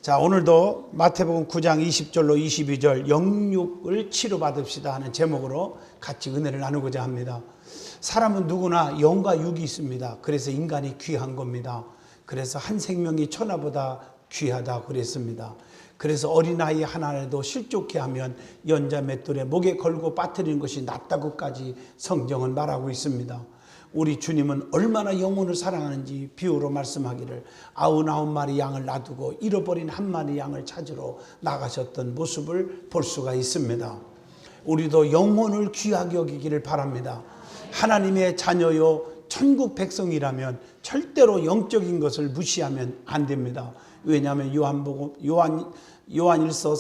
자, 오늘도 마태복음 9장 20절로 22절 영육을 치료받읍시다 하는 제목으로 같이 은혜를 나누고자 합니다. 사람은 누구나 영과 육이 있습니다. 그래서 인간이 귀한 겁니다. 그래서 한 생명이 천하보다 귀하다 그랬습니다. 그래서 어린아이 하나라도 실족해 하면 연자 맷돌에 목에 걸고 빠뜨리는 것이 낫다고까지 성경은 말하고 있습니다. 우리 주님은 얼마나 영혼을 사랑하는지 비유로 말씀하기를 99마리 양을 놔두고 잃어버린 한 마리 양을 찾으러 나가셨던 모습을 볼 수가 있습니다. 우리도 영혼을 귀하게 여기기를 바랍니다. 하나님의 자녀요 천국 백성이라면 절대로 영적인 것을 무시하면 안 됩니다. 왜냐하면 요한일서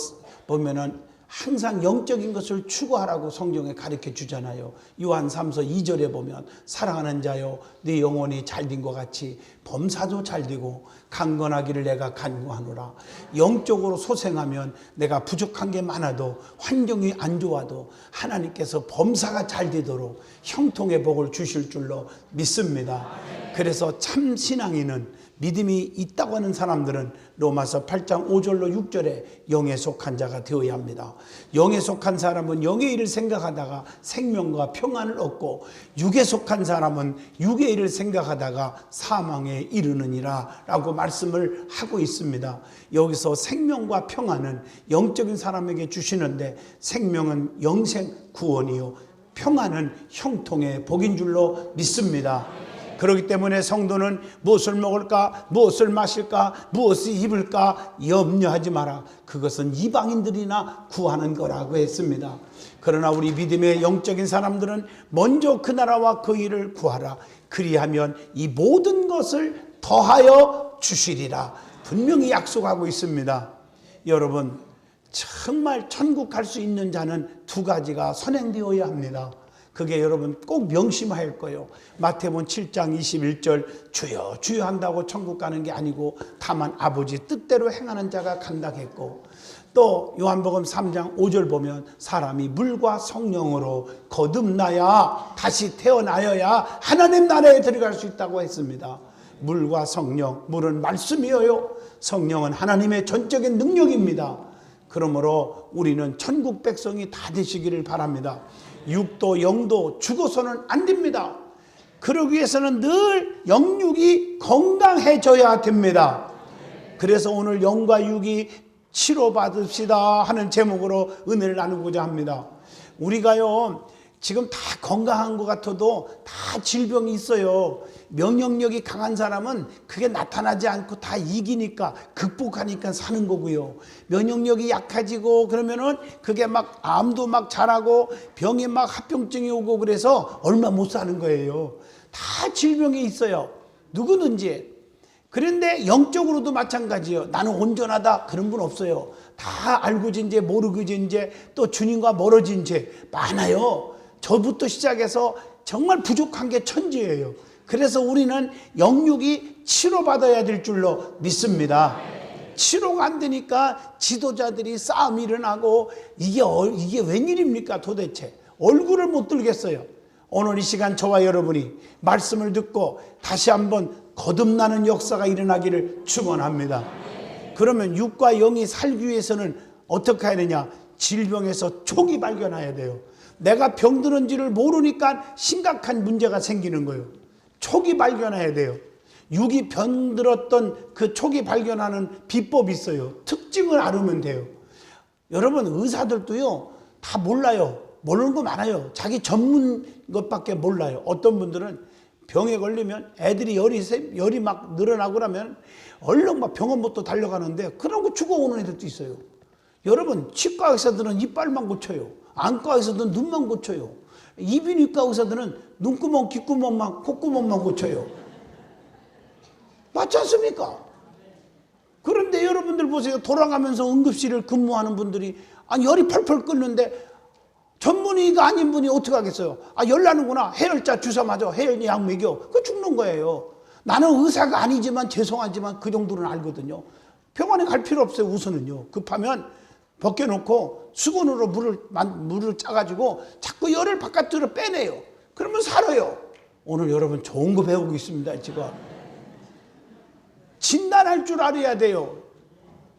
보면은 항상 영적인 것을 추구하라고 성경에 가르쳐 주잖아요. 요한 3서 2절에 보면 사랑하는 자여 네 영혼이 잘된 것 같이 범사도 잘되고 강건하기를 내가 간구하노라. 영적으로 소생하면 내가 부족한 게 많아도 환경이 안 좋아도 하나님께서 범사가 잘 되도록 형통의 복을 주실 줄로 믿습니다. 그래서 참 신앙인은 믿음이 있다고 하는 사람들은 로마서 8장 5절로 6절에 영에 속한 자가 되어야 합니다. 영에 속한 사람은 영의 일을 생각하다가 생명과 평안을 얻고 육에 속한 사람은 육의 일을 생각하다가 사망에 이르느니라 라고 말씀을 하고 있습니다. 여기서 생명과 평안은 영적인 사람에게 주시는데 생명은 영생 구원이요 평안은 형통의 복인 줄로 믿습니다. 그렇기 때문에 성도는 무엇을 먹을까, 무엇을 마실까, 무엇을 입을까 염려하지 마라. 그것은 이방인들이나 구하는 거라고 했습니다. 그러나 우리 믿음의 영적인 사람들은 먼저 그 나라와 그 일을 구하라. 그리하면 이 모든 것을 더하여 주시리라. 분명히 약속하고 있습니다. 여러분, 정말 천국 갈 수 있는 자는 두 가지가 선행되어야 합니다. 그게 여러분 꼭 명심할 거예요. 마태복음 7장 21절 주여 주여 한다고 천국 가는 게 아니고 다만 아버지 뜻대로 행하는 자가 간다 했고, 또 요한복음 3장 5절 보면 사람이 물과 성령으로 거듭나야 다시 태어나야 하나님 나라에 들어갈 수 있다고 했습니다. 물과 성령, 물은 말씀이에요. 성령은 하나님의 전적인 능력입니다. 그러므로 우리는 천국 백성이 다 되시기를 바랍니다. 육도 영도 죽어서는 안 됩니다. 그러기 위해서는 늘 영육이 건강해져야 됩니다. 그래서 오늘 영과 육이 치료받읍시다 하는 제목으로 은혜를 나누고자 합니다. 우리가요 지금 다 건강한 것 같아도 다 질병이 있어요. 면역력이 강한 사람은 그게 나타나지 않고 다 이기니까 극복하니까 사는 거고요. 면역력이 약해지고 그러면은 그게 막 암도 막 자라고 병이 막 합병증이 오고 그래서 얼마 못 사는 거예요. 다 질병이 있어요. 누구든지. 그런데 영적으로도 마찬가지예요. 나는 온전하다 그런 분 없어요. 다 알고진 죄 모르고진 죄 또 주님과 멀어진 죄 많아요. 저부터 시작해서 정말 부족한 게 천지예요. 그래서 우리는 영육이 치료받아야 될 줄로 믿습니다. 치료가 안 되니까 지도자들이 싸움이 일어나고 이게 웬일입니까 도대체. 얼굴을 못 들겠어요. 오늘 이 시간 저와 여러분이 말씀을 듣고 다시 한번 거듭나는 역사가 일어나기를 축원합니다. 그러면 육과 영이 살기 위해서는 어떻게 해야 되냐. 질병에서 초기 발견해야 돼요. 내가 병드는지를 모르니까 심각한 문제가 생기는 거예요. 초기 발견해야 돼요. 육이 병들었던 그 초기 발견하는 비법이 있어요. 특징을 알으면 돼요. 여러분 의사들도요 다 몰라요. 모르는 거 많아요. 자기 전문 것밖에 몰라요. 어떤 분들은 병에 걸리면 애들이 열이 막 늘어나고 그러면 얼른 막 병원부터 달려가는데 그러고 죽어오는 애들도 있어요. 여러분 치과 의사들은 이빨만 고쳐요. 안과 의사들은 눈만 고쳐요. 이비인후과 의사들은 눈구멍, 귓구멍만, 콧구멍만 고쳐요. 맞지 않습니까? 그런데 여러분들 보세요. 돌아가면서 응급실을 근무하는 분들이 열이 펄펄 끓는데 전문의가 아닌 분이 어떻게 하겠어요? 열 나는구나. 해열자 주사 맞아. 해열약 먹여. 그거 죽는 거예요. 나는 의사가 아니지만 죄송하지만 그 정도는 알거든요. 병원에 갈 필요 없어요. 우선은요. 급하면 벗겨놓고 수건으로 물을 짜가지고 자꾸 열을 바깥으로 빼내요. 그러면 살아요. 오늘 여러분 좋은 거 배우고 있습니다. 지금 진단할 줄 알아야 돼요.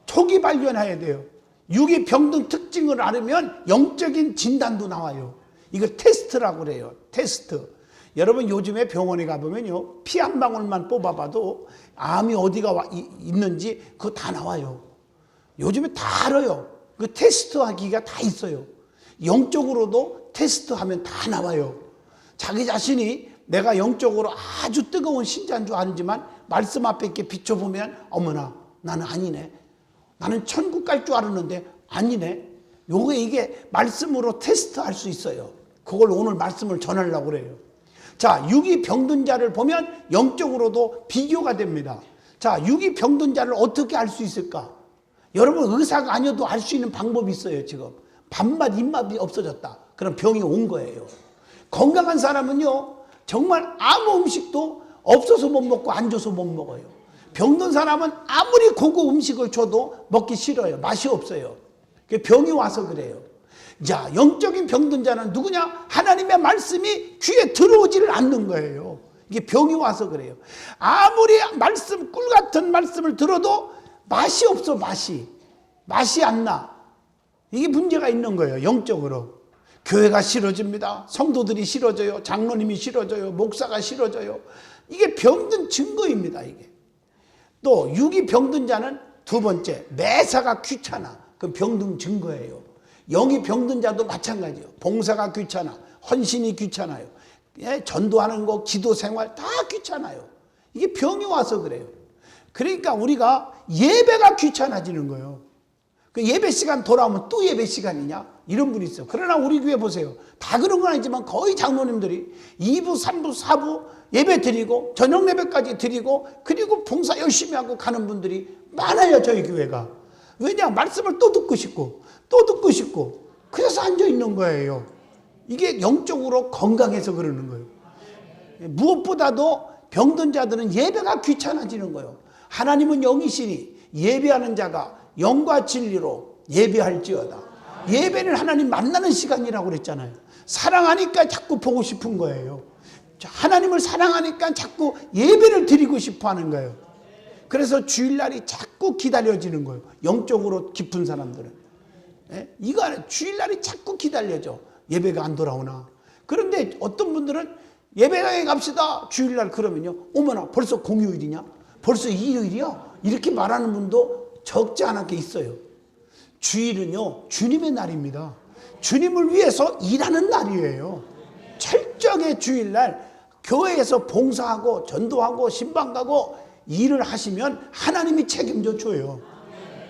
초기 발견해야 돼요. 유기병든 특징을 알으면 영적인 진단도 나와요. 이거 테스트라고 그래요. 테스트. 여러분 요즘에 병원에 가보면요, 피 한 방울만 뽑아봐도 암이 어디가 있는지 그거 다 나와요. 요즘에 다 알아요. 그 테스트하기가 다 있어요. 영적으로도 테스트하면 다 나와요. 자기 자신이 내가 영적으로 아주 뜨거운 신자인 줄 아는지만 말씀 앞에 이렇게 비춰보면 어머나 나는 아니네. 나는 천국 갈 줄 알았는데 아니네. 이게 말씀으로 테스트할 수 있어요. 그걸 오늘 말씀을 전하려고 그래요. 자, 유기병든 자를 보면 영적으로도 비교가 됩니다. 자, 유기병든 자를 어떻게 알 수 있을까? 여러분 의사가 아니어도 알 수 있는 방법이 있어요. 지금 밥맛 입맛이 없어졌다. 그럼 병이 온 거예요. 건강한 사람은요 정말 아무 음식도 없어서 못 먹고 안 줘서 못 먹어요. 병든 사람은 아무리 고급 음식을 줘도 먹기 싫어요. 맛이 없어요. 병이 와서 그래요. 자, 영적인 병든 자는 누구냐? 하나님의 말씀이 귀에 들어오지를 않는 거예요. 이게 병이 와서 그래요. 아무리 말씀, 꿀 같은 말씀을 들어도 맛이 없어. 맛이 안 나. 이게 문제가 있는 거예요. 영적으로. 교회가 싫어집니다. 성도들이 싫어져요. 장로님이 싫어져요. 목사가 싫어져요. 이게 병든 증거입니다. 이게. 또 육이 병든 자는 두 번째, 매사가 귀찮아. 그 병든 증거예요. 영이 병든 자도 마찬가지예요. 봉사가 귀찮아. 헌신이 귀찮아요. 예, 전도하는 거, 기도 생활 다 귀찮아요. 이게 병이 와서 그래요. 그러니까 우리가 예배가 귀찮아지는 거예요. 그 예배 시간 돌아오면 또 예배 시간이냐? 이런 분이 있어요. 그러나 우리 교회 보세요. 다 그런 건 아니지만 거의 장로님들이 2부, 3부, 4부 예배 드리고 저녁 예배까지 드리고 그리고 봉사 열심히 하고 가는 분들이 많아요. 저희 교회가. 왜냐? 말씀을 또 듣고 싶고 또 듣고 싶고 그래서 앉아 있는 거예요. 이게 영적으로 건강해서 그러는 거예요. 무엇보다도 병든 자들은 예배가 귀찮아지는 거예요. 하나님은 영이시니 예배하는 자가 영과 진리로 예배할지어다. 예배는 하나님 만나는 시간이라고 그랬잖아요. 사랑하니까 자꾸 보고 싶은 거예요. 하나님을 사랑하니까 자꾸 예배를 드리고 싶어 하는 거예요. 그래서 주일날이 자꾸 기다려지는 거예요. 영적으로 깊은 사람들은. 이거 주일날이 자꾸 기다려져. 예배가 안 돌아오나. 그런데 어떤 분들은 예배당에 갑시다. 주일날 그러면요. 어머나 벌써 공휴일이냐? 벌써 일요일이야? 이렇게 말하는 분도 적지 않게 있어요. 주일은요. 주님의 날입니다. 주님을 위해서 일하는 날이에요. 철저하게 주일날 교회에서 봉사하고 전도하고 신방 가고 일을 하시면 하나님이 책임져 줘요.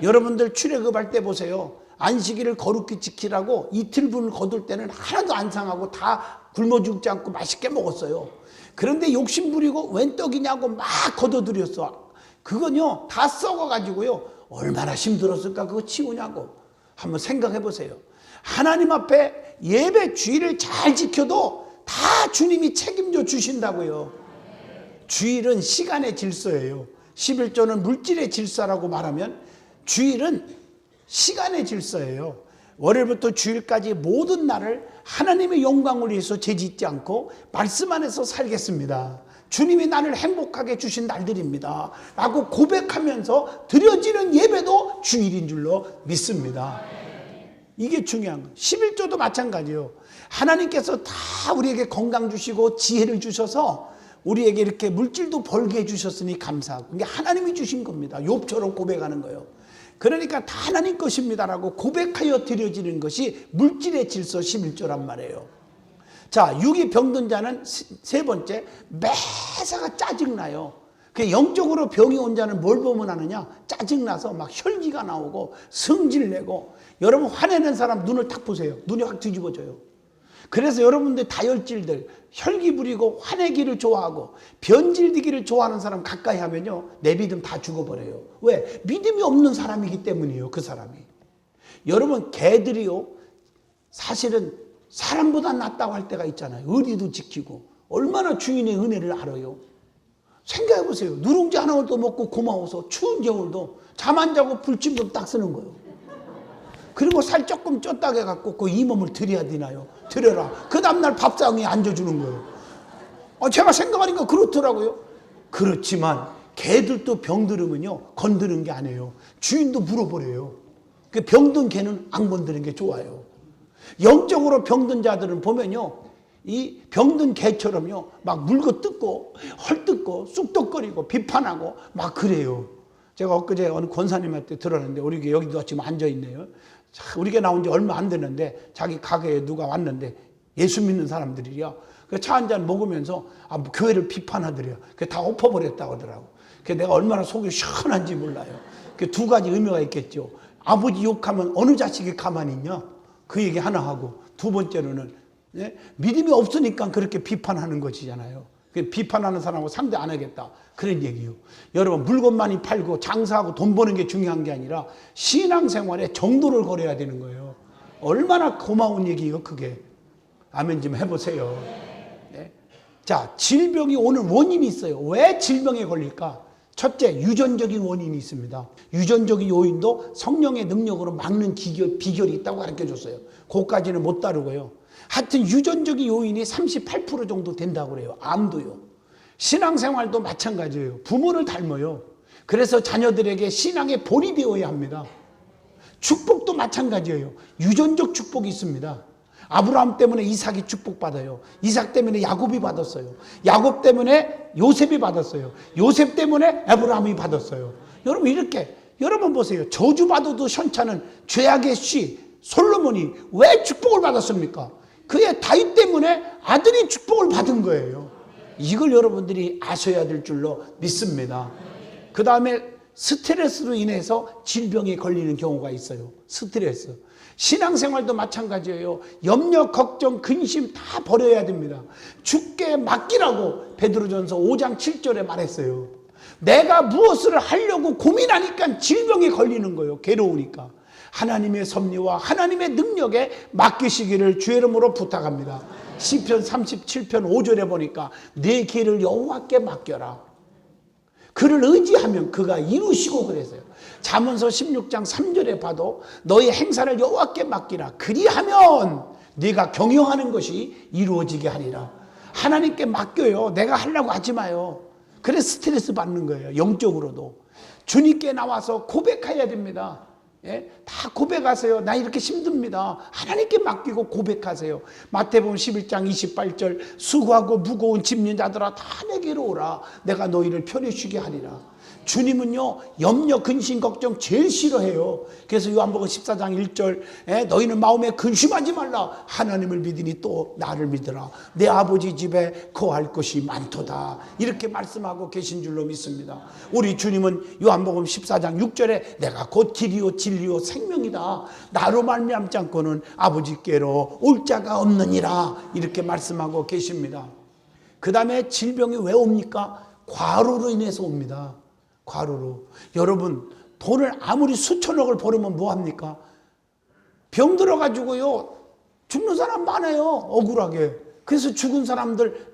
여러분들 출애굽할 때 보세요. 안식일을 거룩히 지키라고 이틀분을 거둘 때는 하나도 안 상하고 다 굶어 죽지 않고 맛있게 먹었어요. 그런데 욕심 부리고 웬 떡이냐고 막 걷어들였어. 그건요 다 썩어가지고요 얼마나 힘들었을까 그거 치우냐고. 한번 생각해 보세요. 하나님 앞에 예배 주일을 잘 지켜도 다 주님이 책임져 주신다고요. 주일은 시간의 질서예요. 11조는 물질의 질서라고 말하면 주일은 시간의 질서예요. 월요일부터 주일까지 모든 날을 하나님의 영광을 위해서 죄짓지 않고 말씀 안에서 살겠습니다. 주님이 나를 행복하게 주신 날들입니다. 라고 고백하면서 드려지는 예배도 주일인 줄로 믿습니다. 이게 중요한 거예요. 11조도 마찬가지예요. 하나님께서 다 우리에게 건강 주시고 지혜를 주셔서 우리에게 이렇게 물질도 벌게 해주셨으니 감사하고 이게 하나님이 주신 겁니다. 욥처럼 고백하는 거예요. 그러니까 다 하나님 것입니다라고 고백하여 드려지는 것이 물질의 질서 11조란 말이에요. 자, 육이 병든 자는 세 번째, 매사가 짜증나요. 그 영적으로 병이 온 자는 뭘 보면 하느냐? 짜증나서 막 혈기가 나오고 성질내고. 여러분 화내는 사람 눈을 딱 보세요. 눈이 확 뒤집어져요. 그래서 여러분들 다혈질들 혈기 부리고 화내기를 좋아하고 변질되기를 좋아하는 사람 가까이 하면요 내 믿음 다 죽어버려요. 왜? 믿음이 없는 사람이기 때문이에요. 그 사람이. 여러분 개들이요 사실은 사람보다 낫다고 할 때가 있잖아요. 의리도 지키고 얼마나 주인의 은혜를 알아요. 생각해 보세요. 누룽지 하나도 먹고 고마워서 추운 겨울도 잠 안 자고 불침금 딱 쓰는 거예요. 그리고 살 조금 쪘다게 갖고 그 이 몸을 드려야 되나요? 드려라. 그 다음날 밥상에 앉아주는 거예요. 제가 생각하니까 그렇더라고요. 그렇지만 개들도 병들으면요 건드는 게 아니에요. 주인도 물어버려요. 그 병든 개는 안 건드는 게 좋아요. 영적으로 병든 자들은 보면요, 이 병든 개처럼요 막 물고 뜯고 헐뜯고 쑥덕거리고 비판하고 막 그래요. 제가 엊그제 어느 권사님한테 들었는데, 우리 여기도 지금 앉아 있네요. 우리 게 나온 지 얼마 안 됐는데 자기 가게에 누가 왔는데 예수 믿는 사람들이야. 그 차 한 잔 먹으면서 교회를 비판하더래요. 그 다 엎어버렸다고 하더라고. 그 내가 얼마나 속이 시원한지 몰라요. 그 두 가지 의미가 있겠죠. 아버지 욕하면 어느 자식이 가만히 있냐? 그 얘기 하나 하고, 두 번째로는 믿음이 없으니까 그렇게 비판하는 것이잖아요. 비판하는 사람하고 상대 안 하겠다, 그런 얘기요. 여러분, 물건 많이 팔고 장사하고 돈 버는 게 중요한 게 아니라 신앙생활에 정도를 걸어야 되는 거예요. 얼마나 고마운 얘기예요 그게. 아멘 좀 해보세요. 네. 자, 질병이 오는 원인이 있어요. 왜 질병에 걸릴까? 첫째, 유전적인 원인이 있습니다. 유전적인 요인도 성령의 능력으로 막는 비결이 있다고 가르쳐줬어요. 그것까지는 못 다루고요. 하여튼 유전적인 요인이 38% 정도 된다고 그래요. 암도요. 신앙생활도 마찬가지예요. 부모를 닮아요. 그래서 자녀들에게 신앙의 본이 되어야 합니다. 축복도 마찬가지예요. 유전적 축복이 있습니다. 아브라함 때문에 이삭이 축복받아요. 이삭 때문에 야곱이 받았어요. 야곱 때문에 요셉이 받았어요. 요셉 때문에 아브라함이 받았어요. 여러분, 이렇게 여러분 보세요. 저주받아도 현찮은 죄악의 씨 솔로몬이 왜 축복을 받았습니까? 그의 다윗 때문에 아들이 축복을 받은 거예요. 이걸 여러분들이 아셔야 될 줄로 믿습니다. 그 다음에 스트레스로 인해서 질병에 걸리는 경우가 있어요. 스트레스. 신앙생활도 마찬가지예요. 염려, 걱정, 근심 다 버려야 됩니다. 주께 맡기라고 베드로전서 5장 7절에 말했어요. 내가 무엇을 하려고 고민하니까 질병에 걸리는 거예요. 괴로우니까. 하나님의 섭리와 하나님의 능력에 맡기시기를 주의 이름으로 부탁합니다. 시편 37편 5절에 보니까 내 길을 여호와께 맡겨라. 그를 의지하면 그가 이루시고 그랬어요. 잠언서 16장 3절에 봐도 너의 행사를 여호와께 맡기라. 그리하면 네가 경영하는 것이 이루어지게 하리라. 하나님께 맡겨요. 내가 하려고 하지 마요. 그래 스트레스 받는 거예요. 영적으로도. 주님께 나와서 고백해야 됩니다. 예? 다 고백하세요. 나 이렇게 힘듭니다. 하나님께 맡기고 고백하세요. 마태복음 11장 28절 수고하고 무거운 짐진 자들아 다 내게로 오라. 내가 너희를 편히 쉬게 하리라. 주님은요 염려, 근심, 걱정 제일 싫어해요. 그래서 요한복음 14장 1절 너희는 마음에 근심하지 말라. 하나님을 믿으니 또 나를 믿으라. 내 아버지 집에 거할 것이 많도다. 이렇게 말씀하고 계신 줄로 믿습니다. 우리 주님은 요한복음 14장 6절에 내가 곧 길이요 진리요 생명이다. 나로 말미암지 않고는 아버지께로 올 자가 없느니라. 이렇게 말씀하고 계십니다. 그 다음에 질병이 왜 옵니까? 과로로 인해서 옵니다. 과로로. 여러분, 돈을 아무리 수천억을 벌으면 뭐합니까? 병 들어가지고요 죽는 사람 많아요. 억울하게. 그래서 죽은 사람들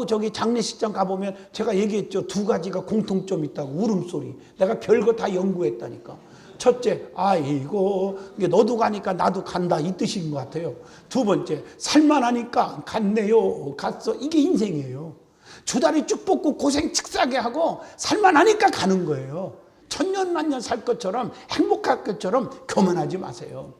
저기 장례식장 가보면 제가 얘기했죠. 두 가지가 공통점이 있다고. 울음소리. 내가 별거 다 연구했다니까. 첫째, 아이고 너도 가니까 나도 간다, 이 뜻인 것 같아요. 두 번째, 살만하니까 갔네요, 갔어. 이게 인생이에요. 두 다리 쭉 뻗고 고생 칙사게 하고 살만하니까 가는 거예요. 천년만년 살 것처럼 행복할 것처럼 교만하지 마세요.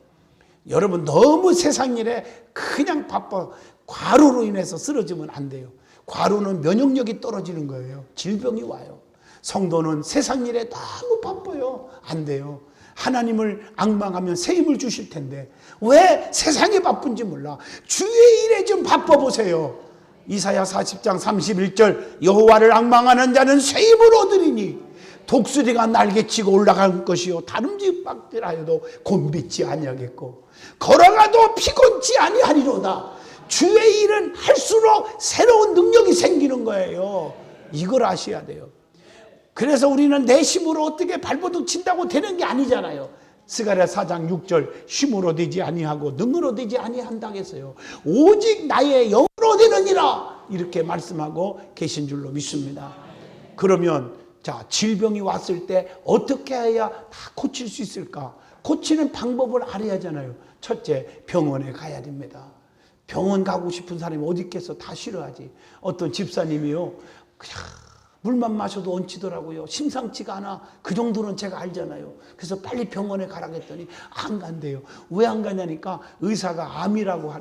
여러분, 너무 세상 일에 그냥 바빠 과로로 인해서 쓰러지면 안 돼요. 과로는 면역력이 떨어지는 거예요. 질병이 와요. 성도는 세상 일에 너무 바빠요. 안 돼요. 하나님을 앙망하면 새 힘을 주실 텐데 왜 세상에 바쁜지 몰라. 주의 일에 좀 바빠 보세요. 이사야 40장 31절 여호와를 앙망하는 자는 새 힘을 얻으리니 독수리가 날개치고 올라갈 것이요 다름쥐 박질하여도 곤비지 아니하겠고 걸어가도 피곤치 아니하리로다. 주의 일은 할수록 새로운 능력이 생기는 거예요. 이걸 아셔야 돼요. 그래서 우리는 내 힘으로 어떻게 발버둥 친다고 되는 게 아니잖아요. 스가랴 4장 6절 힘으로 되지 아니하고 능으로 되지 아니한다 했어요. 오직 나의 영으로 되느니라. 이렇게 말씀하고 계신 줄로 믿습니다. 그러면 자, 질병이 왔을 때 어떻게 해야 다 고칠 수 있을까? 고치는 방법을 알아야 하잖아요. 첫째, 병원에 가야 됩니다. 병원 가고 싶은 사람이 어디 있겠어? 다 싫어하지. 어떤 집사님이요, 그냥 물만 마셔도 얹히더라고요. 심상치가 않아. 그 정도는 제가 알잖아요. 그래서 빨리 병원에 가라고 했더니 안 간대요. 왜 안 가냐니까 의사가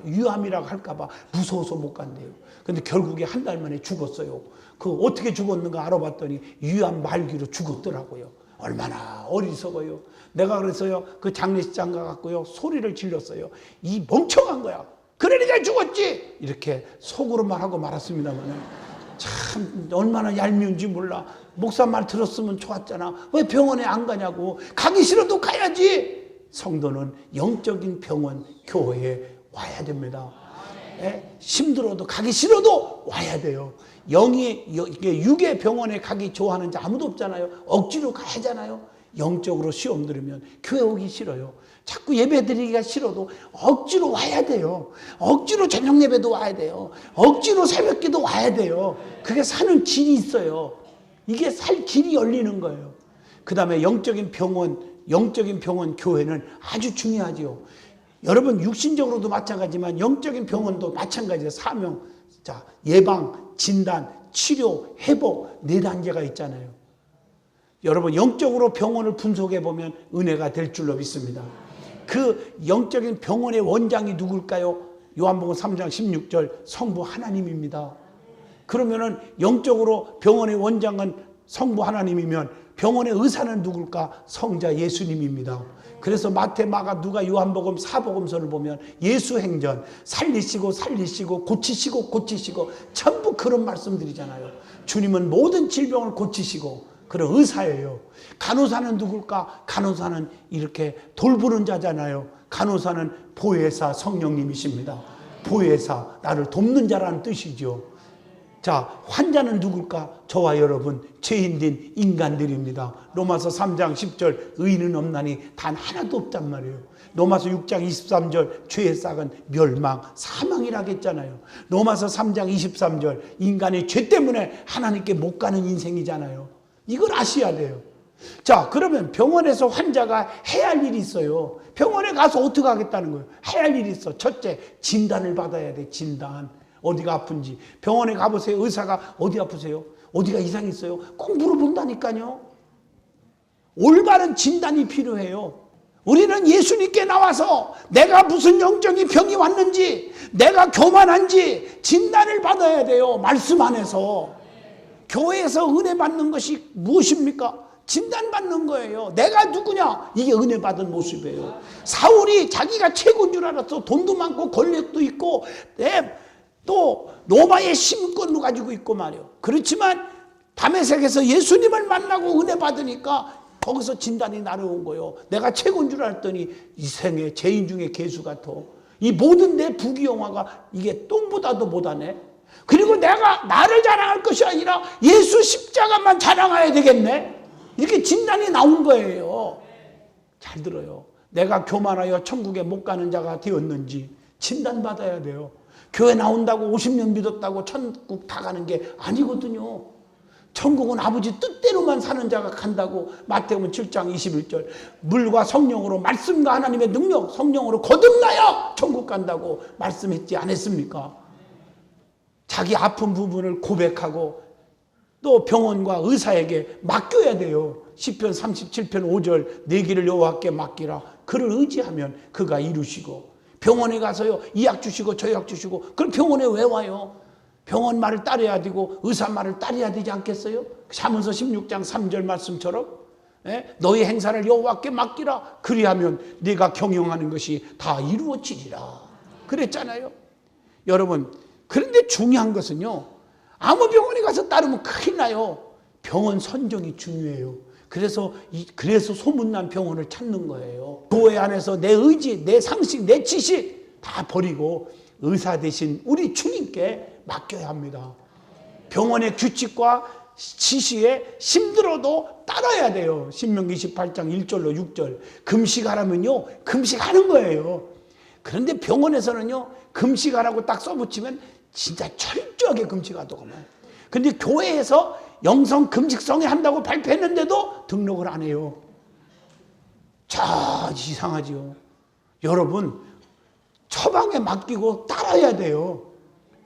유암이라고 할까봐 무서워서 못 간대요. 근데 결국에 한 달 만에 죽었어요. 그 어떻게 죽었는가 알아봤더니 유암 말기로 죽었더라고요. 얼마나 어리석어요. 내가 그래서요, 그 장례식장 가갖고요, 소리를 질렀어요. 이 멍청한 거야. 그러니까 죽었지! 이렇게 속으로만 하고 말았습니다만. 참 얼마나 얄미운지 몰라. 목사 말 들었으면 좋았잖아. 왜 병원에 안 가냐고. 가기 싫어도 가야지. 성도는 영적인 병원, 교회에 와야 됩니다. 힘들어도 가기 싫어도 와야 돼요. 육의 병원에 가기 좋아하는 자 아무도 없잖아요. 억지로 가야 하잖아요. 영적으로 시험 들으면 교회 오기 싫어요. 자꾸 예배 드리기가 싫어도 억지로 와야 돼요. 억지로 저녁 예배도 와야 돼요. 억지로 새벽기도 와야 돼요. 그게 사는 길이 있어요. 이게 살 길이 열리는 거예요. 그 다음에 영적인 병원 교회는 아주 중요하지요. 여러분 육신적으로도 마찬가지지만 영적인 병원도 마찬가지예요. 사명, 자, 예방, 진단, 치료, 회복 4단계가 있잖아요. 여러분 영적으로 병원을 분석해 보면 은혜가 될 줄로 믿습니다. 그 영적인 병원의 원장이 누굴까요? 요한복음 3장 16절 성부 하나님입니다. 그러면은 영적으로 병원의 원장은 성부 하나님이면 병원의 의사는 누굴까? 성자 예수님입니다. 그래서 마태, 마가, 누가, 요한복음, 사복음서를 보면 예수행전 살리시고 고치시고 전부 그런 말씀들이잖아요. 주님은 모든 질병을 고치시고 그런 의사예요. 간호사는 누굴까? 간호사는 이렇게 돌보는 자잖아요. 간호사는 보혜사 성령님이십니다. 보혜사, 나를 돕는 자라는 뜻이죠. 자, 환자는 누굴까? 저와 여러분 죄인된 인간들입니다. 로마서 3장 10절 의인은 없나니 단 하나도 없단 말이에요. 로마서 6장 23절 죄의 싹은 멸망, 사망이라고 했잖아요. 로마서 3장 23절 인간의 죄 때문에 하나님께 못 가는 인생이잖아요. 이걸 아셔야 돼요. 자, 그러면 병원에서 환자가 해야 할 일이 있어요. 병원에 가서 어떻게 하겠다는 거예요? 해야 할 일이 있어. 첫째, 진단을 받아야 돼. 진단. 어디가 아픈지. 병원에 가보세요. 의사가 어디 아프세요? 어디가 이상했어요? 꼭 물어본다니까요. 올바른 진단이 필요해요. 우리는 예수님께 나와서 내가 무슨 영적인 병이 왔는지, 내가 교만한지 진단을 받아야 돼요. 말씀 안에서. 교회에서 은혜 받는 것이 무엇입니까? 진단받는 거예요. 내가 누구냐? 이게 은혜 받은 모습이에요. 사울이 자기가 최고인 줄 알았어. 돈도 많고 권력도 있고 또 로마의 심권도 가지고 있고 말이에요. 그렇지만 다메섹에서 예수님을 만나고 은혜 받으니까 거기서 진단이 날아온 거예요. 내가 최고인 줄 알았더니 이 생에 죄인 중에 개수 같아. 이 모든 내 부귀영화가 이게 똥보다도 못하네. 그리고 내가 나를 자랑할 것이 아니라 예수 십자가만 자랑해야 되겠네. 이렇게 진단이 나온 거예요. 잘 들어요. 내가 교만하여 천국에 못 가는 자가 되었는지 진단받아야 돼요. 교회 나온다고 50년 믿었다고 천국 다 가는 게 아니거든요. 천국은 아버지 뜻대로만 사는 자가 간다고 마태복음 7장 21절 물과 성령으로 말씀과 하나님의 능력 성령으로 거듭나야 천국 간다고 말씀했지 않았습니까? 자기 아픈 부분을 고백하고 또 병원과 의사에게 맡겨야 돼요. 시편 37편 5절 내 길을 여호와께 맡기라. 그를 의지하면 그가 이루시고 병원에 가서요 이 약 주시고 저 약 주시고 그럼 병원에 왜 와요? 병원 말을 따라야 되고 의사 말을 따라야 되지 않겠어요? 사문서 16장 3절 말씀처럼 너희 행사를 여호와께 맡기라. 그리하면 네가 경영하는 것이 다 이루어지리라 그랬잖아요. 여러분 그런데 중요한 것은요 아무 병원에 가서 따르면 큰일 나요. 병원 선정이 중요해요. 그래서 소문난 병원을 찾는 거예요. 교회 안에서 내 의지, 내 상식, 내 지식 다 버리고 의사 대신 우리 주님께 맡겨야 합니다. 병원의 규칙과 지시에 힘들어도 따라야 돼요. 신명기 28장 1절로 6절 금식하라면요 금식하는 거예요. 그런데 병원에서는요 금식하라고 딱 써붙이면 진짜 철저하게 금식하더구만. 근데 교회에서 영성 금식성에 한다고 발표했는데도 등록을 안 해요. 자, 이상하지요. 여러분 처방에 맡기고 따라야 돼요.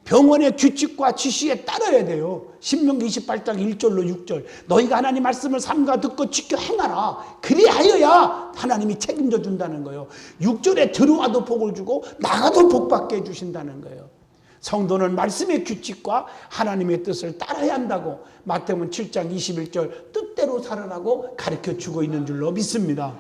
병원의 규칙과 지시에 따라야 돼요. 신명기 28장 1절로 6절. 너희가 하나님 말씀을 삼가 듣고 지켜 행하라. 그리하여야 하나님이 책임져 준다는 거예요. 6절에 들어와도 복을 주고 나가도 복받게 해주신다는 거예요. 성도는 말씀의 규칙과 하나님의 뜻을 따라야 한다고 마태복음 7장 21절 뜻대로 살아라고 가르쳐주고 있는 줄로 믿습니다.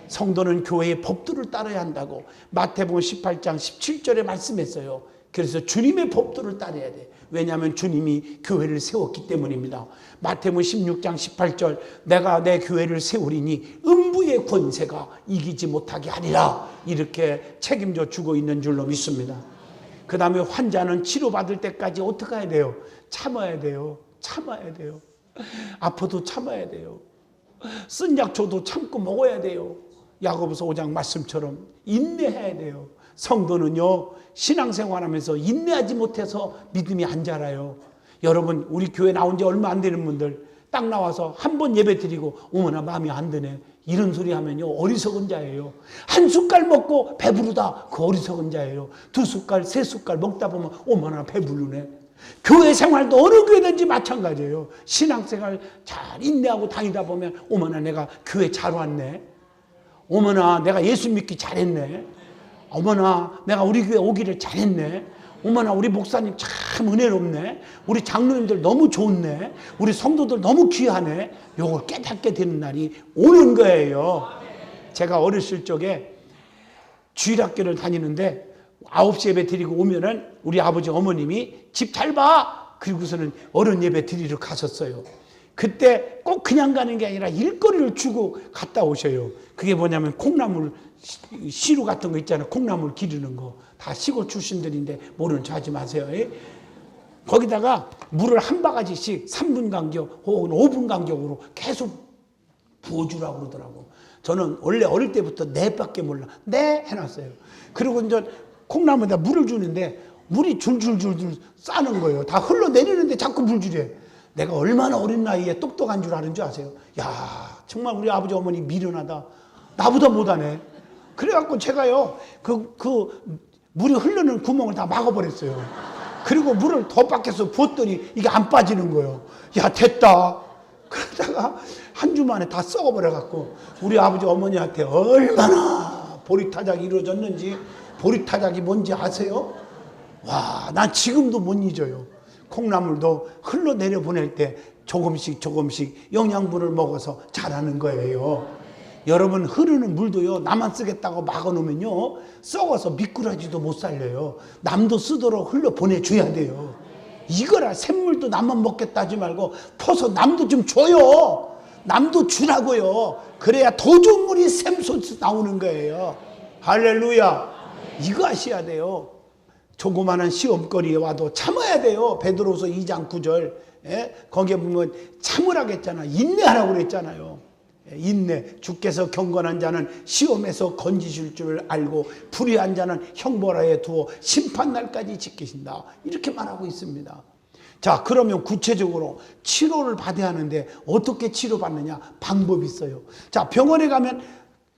성도는 교회의 법도를 따라야 한다고 마태복음 18장 17절에 말씀했어요. 그래서 주님의 법도를 따라야 돼. 왜냐하면 주님이 교회를 세웠기 때문입니다. 마태복음 16장 18절 내가 내 교회를 세우리니 음부의 권세가 이기지 못하게 하리라. 이렇게 책임져 주고 있는 줄로 믿습니다. 그 다음에 환자는 치료받을 때까지 어떻게 해야 돼요? 참아야 돼요. 참아야 돼요. 아파도 참아야 돼요. 쓴 약초도 참고 먹어야 돼요. 야고보서 5장 말씀처럼 인내해야 돼요. 성도는요, 신앙생활하면서 인내하지 못해서 믿음이 안 자라요. 여러분, 우리 교회 나온 지 얼마 안 되는 분들 딱 나와서 한 번 예배 드리고 어머나 마음이 안 드네, 이런 소리 하면요 어리석은 자예요. 한 숟갈 먹고 배부르다, 그 어리석은 자예요. 두 숟갈 세 숟갈 먹다 보면 어머나 배부르네. 교회 생활도 어느 교회든지 마찬가지예요. 신앙생활 잘 인내하고 다니다 보면 어머나 내가 교회 잘 왔네, 어머나 내가 예수 믿기 잘했네, 어머나 내가 우리 교회 오기를 잘했네, 어머나 우리 목사님 참 은혜롭네, 우리 장로님들 너무 좋네, 우리 성도들 너무 귀하네. 요걸 깨닫게 되는 날이 오는 거예요. 제가 어렸을 적에 주일학교를 다니는데 9시 예배 드리고 오면은 우리 아버지 어머님이 집 잘 봐, 그리고서는 어른 예배 드리러 가셨어요. 그때 꼭 그냥 가는 게 아니라 일거리를 주고 갔다 오셔요. 그게 뭐냐면 콩나물 시루 같은 거 있잖아요. 콩나물 기르는 거. 다 시골 출신들인데 모르는 척 하지 마세요. 거기다가 물을 한 바가지씩 3분 간격 혹은 5분 간격으로 계속 부어주라고 그러더라고. 저는 원래 어릴 때부터 네밖에 몰라. 네 해놨어요. 그리고 이제 콩나물에다 물을 주는데 물이 줄줄줄줄 싸는 거예요. 다 흘러내리는데 자꾸 물줄이에요. 내가 얼마나 어린 나이에 똑똑한 줄 아는 줄 아세요? 야, 정말 우리 아버지 어머니 미련하다. 나보다 못하네. 그래갖고 제가요 물이 흐르는 구멍을 다 막아버렸어요. 그리고 물을 더 밖에서 부었더니 이게 안 빠지는 거예요. 야, 됐다. 그러다가 한 주 만에 다 썩어버려갖고 우리 아버지 어머니한테 얼마나 보리타작이 이루어졌는지. 보리타작이 뭔지 아세요? 와, 난 지금도 못 잊어요. 콩나물도 흘러내려 보낼 때 조금씩 영양분을 먹어서 자라는 거예요. 여러분, 흐르는 물도요 나만 쓰겠다고 막아놓으면요 썩어서 미꾸라지도 못 살려요. 남도 쓰도록 흘러 보내줘야 돼요. 이거라, 샘물도 나만 먹겠다 하지 말고 퍼서 남도 좀 줘요. 남도 주라고요. 그래야 더 좋은 물이 샘솟아 나오는 거예요. 할렐루야. 이거 하셔야 돼요. 조그마한 시험거리에 와도 참아야 돼요. 베드로서 2장 9절 거기에 보면 참으라고 했잖아. 인내하라고 그랬잖아요. 인내. 주께서 경건한 자는 시험에서 건지실 줄 알고 불의한 자는 형벌하에 두어 심판날까지 지키신다. 이렇게 말하고 있습니다. 자, 그러면 구체적으로 치료를 받아야 하는데 어떻게 치료받느냐? 방법이 있어요. 자, 병원에 가면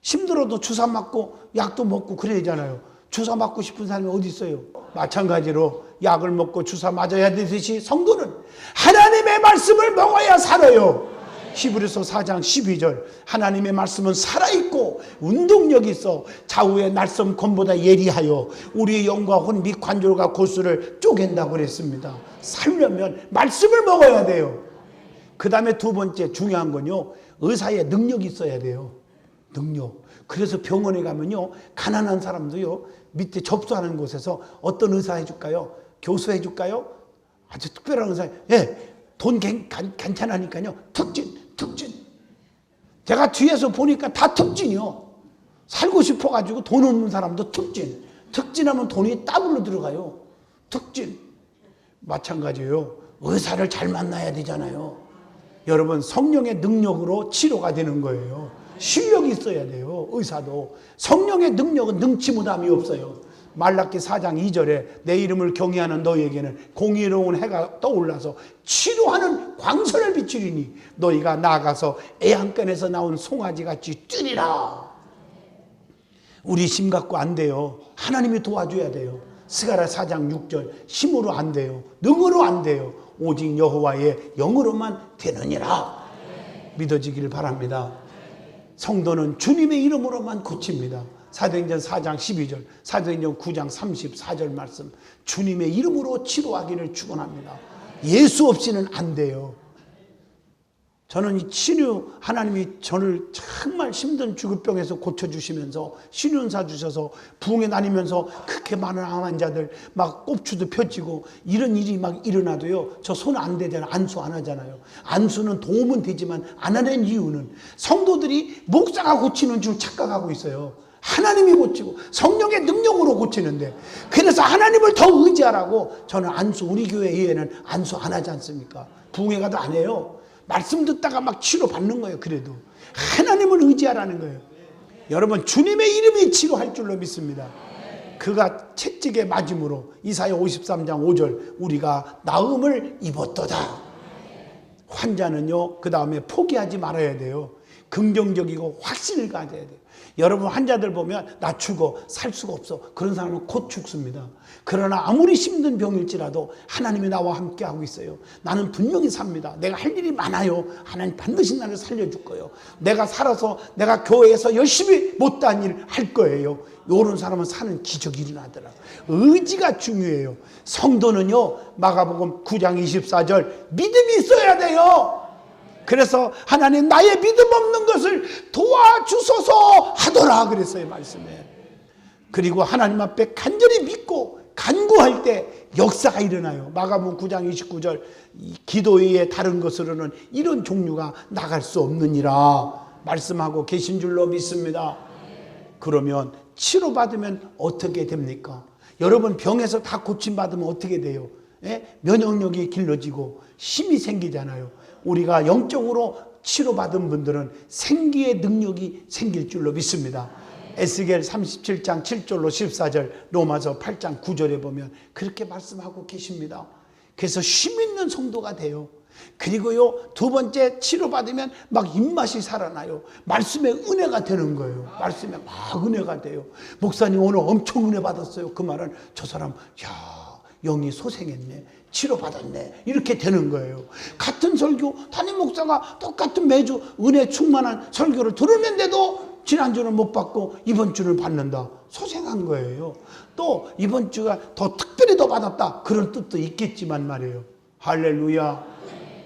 힘들어도 주사 맞고 약도 먹고 그래야 되잖아요. 주사 맞고 싶은 사람이 어디 있어요? 마찬가지로 약을 먹고 주사 맞아야 되듯이 성도는 하나님의 말씀을 먹어야 살아요. 히브리서 4장 12절 하나님의 말씀은 살아있고 운동력이 있어 좌우의 날쌘 검보다 예리하여 우리의 영과 혼 및 관절과 골수를 쪼갠다고 그랬습니다. 살려면 말씀을 먹어야 돼요. 그 다음에 두 번째 중요한 건요, 의사의 능력이 있어야 돼요. 능력. 그래서 병원에 가면요 가난한 사람도요 밑에 접수하는 곳에서 어떤 의사 해줄까요? 교수 해줄까요? 아주 특별한 의사. 돈 괜찮으니까요 특진. 제가 뒤에서 보니까 다 특진이요. 살고 싶어가지고 돈 없는 사람도 특진하면 돈이 더블로 들어가요. 특진. 마찬가지예요. 의사를 잘 만나야 되잖아요. 여러분, 성령의 능력으로 치료가 되는 거예요. 실력이 있어야 돼요. 의사도. 성령의 능력은 능치무담이 없어요. 말라기 4장 2절에 내 이름을 경외하는 너희에게는 공의로운 해가 떠올라서 치료하는 광선을 비추리니 너희가 나아가서 애양간에서 나온 송아지같이 뛰리라. 우리 힘 갖고 안 돼요. 하나님이 도와줘야 돼요. 스가랴 4장 6절 힘으로 안 돼요. 능으로 안 돼요. 오직 여호와의 영으로만 되느니라. 믿어지길 바랍니다. 성도는 주님의 이름으로만 고칩니다. 사도행전 4장 12절, 사도행전 9장 34절 말씀, 주님의 이름으로 치료하기를 축원합니다. 예수 없이는 안 돼요. 저는 이 치료, 하나님이 저를 정말 힘든 죽을병에서 고쳐주시면서 신윤사 주셔서 부흥에 다니면서 그렇게 많은 암 환자들 막 꼽추도 펴지고 이런 일이 막 일어나도요, 저 손 안 대잖아요. 안수 안 하잖아요. 안수는 도움은 되지만 안 하는 이유는 성도들이 목사가 고치는 줄 착각하고 있어요. 하나님이 고치고 성령의 능력으로 고치는데, 그래서 하나님을 더 의지하라고 저는 안수, 우리 교회 이외에는 안수 안 하지 않습니까? 부흥회 가도 안 해요. 말씀 듣다가 막 치료받는 거예요. 그래도 하나님을 의지하라는 거예요. 여러분, 주님의 이름이 치료할 줄로 믿습니다. 그가 채찍에 맞음으로 이사야 53장 5절 우리가 나음을 입었도다. 환자는요, 그 다음에 포기하지 말아야 돼요. 긍정적이고 확신을 가져야 돼요. 여러분, 환자들 보면 나 죽어, 살 수가 없어, 그런 사람은 곧 죽습니다. 그러나 아무리 힘든 병일지라도 하나님이 나와 함께 하고 있어요. 나는 분명히 삽니다. 내가 할 일이 많아요. 하나님 반드시 나를 살려줄 거예요. 내가 살아서 내가 교회에서 열심히 못다한 일 할 거예요. 이런 사람은 사는 기적이 일어나더라고요. 의지가 중요해요. 성도는요, 마가복음 9장 24절 믿음이 있어야 돼요. 그래서 하나님, 나의 믿음 없는 것을 도와주소서 하더라 그랬어요, 말씀에. 그리고 하나님 앞에 간절히 믿고 간구할 때 역사가 일어나요. 마가복음 9장 29절 기도 외에 다른 것으로는 이런 종류가 나갈 수 없느니라 말씀하고 계신 줄로 믿습니다. 그러면 치료받으면 어떻게 됩니까? 여러분, 병에서 다 고침받으면 어떻게 돼요? 면역력이 길러지고 힘이 생기잖아요. 우리가 영적으로 치료받은 분들은 생기의 능력이 생길 줄로 믿습니다. 에스겔 37장 7절로 14절, 로마서 8장 9절에 보면 그렇게 말씀하고 계십니다. 그래서 힘 있는 성도가 돼요. 그리고요, 두 번째, 치료받으면 막 입맛이 살아나요. 말씀에 은혜가 되는 거예요. 말씀에 막 은혜가 돼요. 목사님 오늘 엄청 은혜 받았어요. 그 말은 저 사람, 영이 소생했네, 치료받았네, 이렇게 되는 거예요. 같은 설교, 담임 목사가 똑같은 매주 은혜 충만한 설교를 들었는데도 지난주는 못 받고 이번 주는 받는다. 소생한 거예요. 또 이번 주가 더 특별히 더 받았다, 그런 뜻도 있겠지만 말이에요. 할렐루야.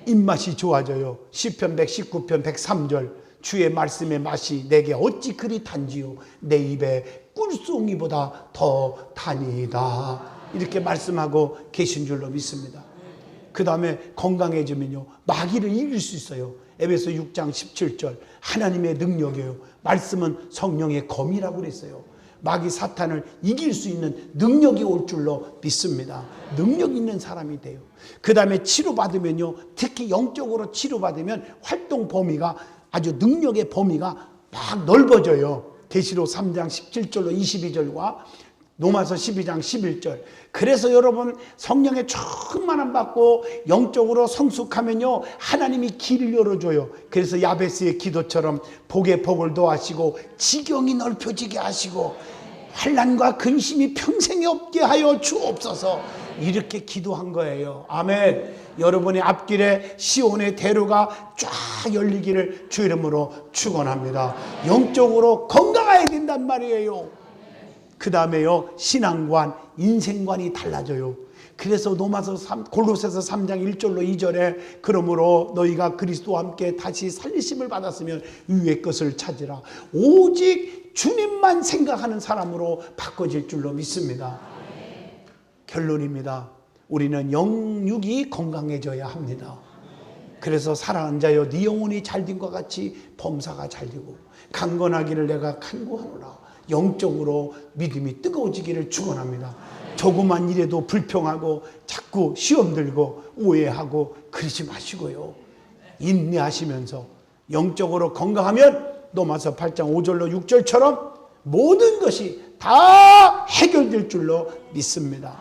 입맛이 좋아져요. 시편 119편 103절 주의 말씀의 맛이 내게 어찌 그리 단지요, 내 입에 꿀송이보다 더 다니다, 이렇게 말씀하고 계신 줄로 믿습니다. 그 다음에 건강해지면요, 마귀를 이길 수 있어요. 에베소 6장 17절 하나님의 능력이에요. 말씀은 성령의 검이라고 그랬어요. 마귀 사탄을 이길 수 있는 능력이 올 줄로 믿습니다. 능력 있는 사람이 돼요. 그 다음에 치료받으면요, 특히 영적으로 치료받으면 활동 범위가, 아주 능력의 범위가 막 넓어져요. 계시록 3장 17절로 22절과 로마서 12장 11절. 그래서 여러분, 성령의 충만함 받고 영적으로 성숙하면요, 하나님이 길을 열어줘요. 그래서 야베스의 기도처럼 복의 복을 더하시고 지경이 넓혀지게 하시고 환난과 근심이 평생에 없게 하여 주옵소서, 이렇게 기도한 거예요. 아멘. 여러분의 앞길에 시온의 대로가 쫙 열리기를 주 이름으로 축원합니다. 영적으로 건강해야 된단 말이에요. 그 다음에요, 신앙관, 인생관이 달라져요. 그래서 골로새서 3장 1절로 2절에 그러므로 너희가 그리스도와 함께 다시 살리심을 받았으면 위의 것을 찾으라. 오직 주님만 생각하는 사람으로 바꿔질 줄로 믿습니다. 결론입니다. 우리는 영육이 건강해져야 합니다. 그래서 사랑하는 자여, 네 영혼이 잘된 것 같이 범사가 잘되고 강건하기를 내가 간구하노라. 영적으로 믿음이 뜨거워지기를 축원합니다. 조그만 일에도 불평하고 자꾸 시험 들고 오해하고 그러지 마시고요, 인내하시면서 영적으로 건강하면 로마서 8장 5절로 6절처럼 모든 것이 다 해결될 줄로 믿습니다.